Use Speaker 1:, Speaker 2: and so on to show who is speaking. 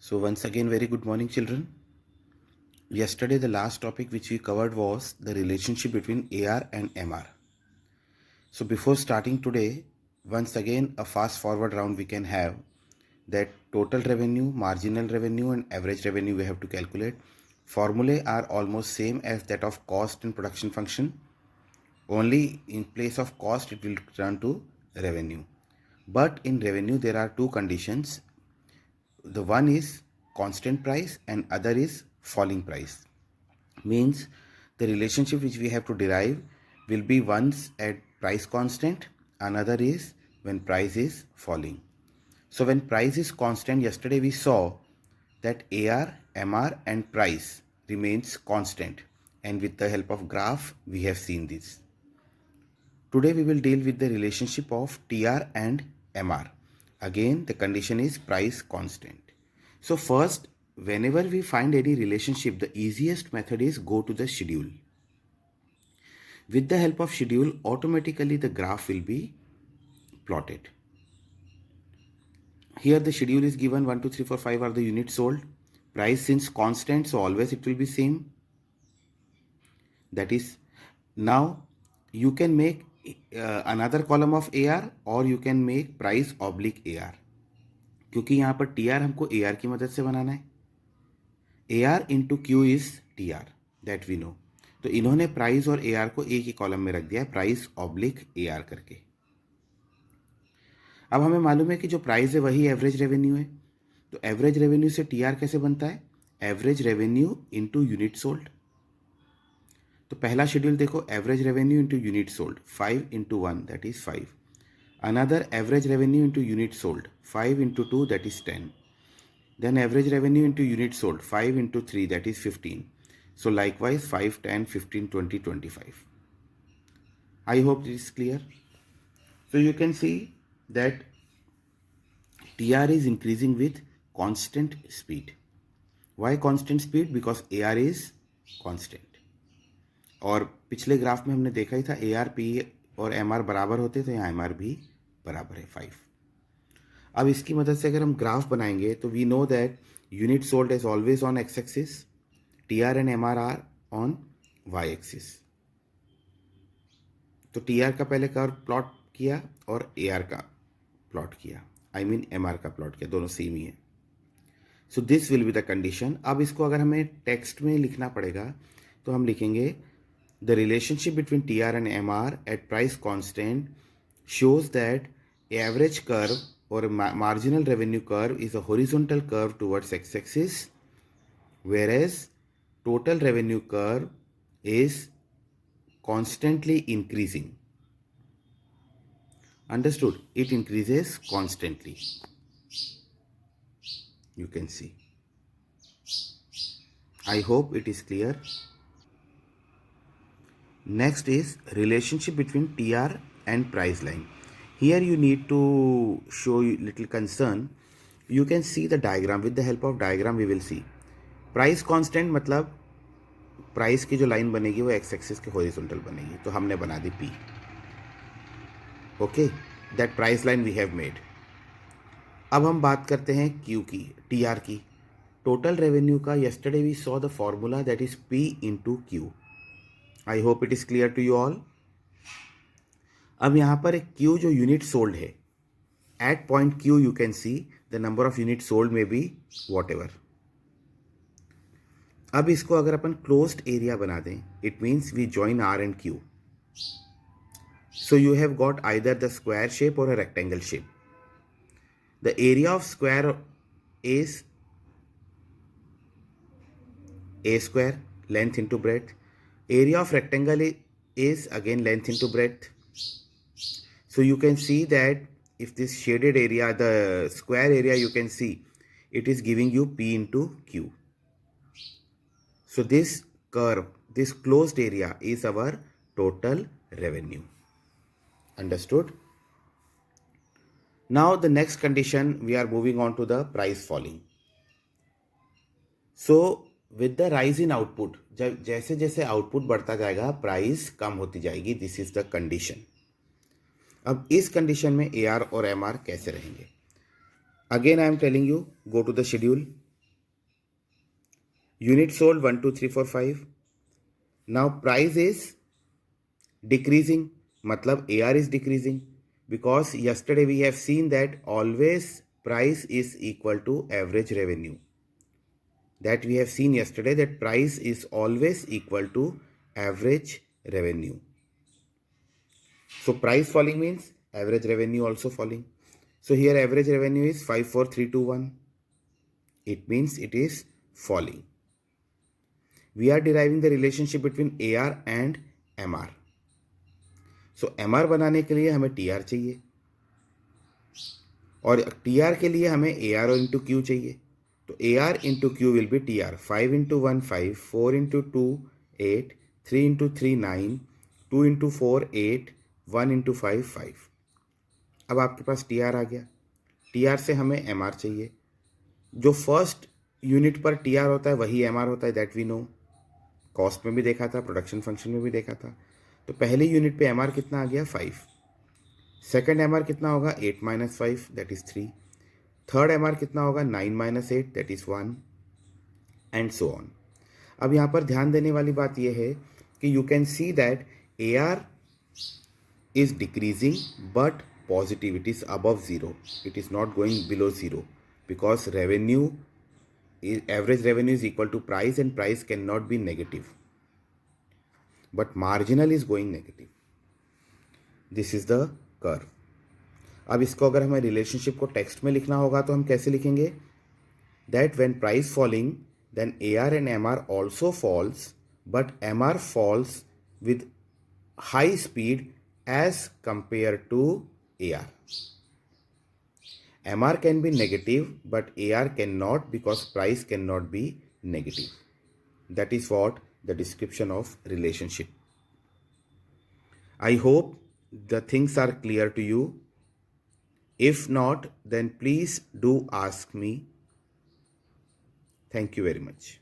Speaker 1: So once again, very good morning, children. Yesterday, the last topic which we covered was the relationship between AR and MR. So before starting today, once again, a fast forward round we can have that total revenue, marginal revenue and average revenue we have to calculate. Formulae are almost same as that of cost and production function. Only in place of cost, it will turn to revenue. But in revenue, there are two conditions. The one is constant price and other is falling price. Means the relationship which we have to derive will be once at price constant, another is when price is falling. So when price is constant, yesterday we saw that AR, MR and price remains constant, and with the help of graph we have seen this. Today we will deal with the relationship of TR and MR. Again, the condition is price constant. So first, whenever we find any relationship, the easiest method is go to the schedule. With the help of schedule, automatically the graph will be plotted. Here the schedule is given 1, 2, 3, 4, 5 are the units sold. Price since constant, so always it will be same. That is, now you can make another column of AR or you can make price oblique AR. क्योंकि यहाँ पर TR हमको AR की मदद से बनाना है. AR into Q is TR, that we know. तो इन्होंने प्राइस और AR को एक ही कॉलम में रख दिया है, प्राइस ऑब्लिक AR करके. अब हमें मालूम है कि जो प्राइस है वही एवरेज रेवेन्यू है. तो एवरेज रेवेन्यू से TR कैसे बनता है? Average revenue into unit sold. तो पहला शेड्यूल देखो, average revenue into unit sold, 5 into 1 that is 5. Another average revenue into unit sold, 5 into 2 that is 10. Then average revenue into unit sold, 5 into 3 that is 15. So likewise 5, 10, 15, 20, 25. I hope this is clear. So you can see that TR is increasing with constant speed. Why constant speed? Because AR is constant. और पिछले graph में हमने देखा ही था ARP और MR बराबर होते, तो यहाँ MR भी बराबर है 5. अब इसकी मदद से अगर हम ग्राफ बनाएंगे तो we know that unit sold is always on x axis, TR and MR are on y axis. तो TR का पहले कर्व प्लॉट किया और AR का प्लॉट किया, आई मीन MR का प्लॉट किया, दोनों सेम ही है. So this will be the condition. अब इसको अगर हमें टेक्स्ट में लिखना पड़ेगा तो हम लिखेंगे the relationship between TR and MR at price constant shows that average curve or marginal revenue curve is a horizontal curve towards x-axis, whereas total revenue curve is constantly increasing. Understood? It increases constantly. You can see. I hope it is clear. Next is relationship between TR and price line. Here you need to show little concern. You can see the diagram. With the help of diagram we will see. Price constant मतलब price की जो line बनेगी वो x axis के horizontal बनेगी, तो हमने बना दी P. Okay, that price line we have made. अब हम बात करते हैं Q की, TR की. टोटल रेवेन्यू का yesterday we saw the formula that is P into Q. I hope it is clear to you all. अब यहाँ पर एक Q जो यूनिट सोल्ड है, at point Q you can see the number of unit sold में be whatever. अब इसको अगर अपन क्लोज्ड एरिया बना दें, it means we join R and Q. So you have got either the square shape और a rectangle shape. The area of square is A square, length into breadth. Area of rectangle is again length into breadth. So you can see that if this shaded area, the square area, you can see it is giving you P into Q. So this curve, this closed area is our total revenue. Understood? Now the next condition, we are moving on to the price falling. So with the rise in output, जब जैसे जैसे output बढ़ता जाएगा price कम होती जाएगी. This is the condition. अब इस कंडीशन में AR और MR कैसे रहेंगे? Again I am telling you, go to the schedule. Unit sold 1, 2, 3, 4, 5. Now price is decreasing, matlab AR is decreasing, because yesterday we have seen that always price is equal to average revenue. That we have seen yesterday, that price is always equal to average revenue. So price falling means average revenue also falling. So here average revenue is 54321. It means it is falling. We are deriving the relationship between AR and MR. So MR बनाने के लिए हमें TR चाहिए और TR के लिए हमें AR और इंटू Q चाहिए. तो AR into Q will be TR. 5 into 1 5, 4 into 2 8, 3 into 3 9, 2 into 4 8, 1 into 5 5. अब आपके पास TR आ गया. TR से हमें MR चाहिए. जो फर्स्ट यूनिट पर TR होता है वही MR होता है, दैट वी नो. कॉस्ट में भी देखा था, प्रोडक्शन फंक्शन में भी देखा था. तो पहली यूनिट पे MR कितना आ गया 5. सेकेंड MR कितना होगा 8 minus 5, that is 3. Third MR कितना होगा 9 minus 8, that is 1, and so on. अब यहाँ पर ध्यान देने वाली बात यह है कि you can see that AR is decreasing but positive, it is above zero, it is not going below zero, because revenue is, average revenue is equal to price and price cannot be negative, but marginal is going negative. This is the curve. अब इसको अगर हमें relationship को text में लिखना होगा तो हम कैसे लिखेंगे? That when price falling then AR and MR also falls, but MR falls with high speed as compared to AR. MR can be negative, but AR cannot, because price cannot be negative. That is what the description of relationship. I hope the things are clear to you. If not, then please do ask me. Thank you very much.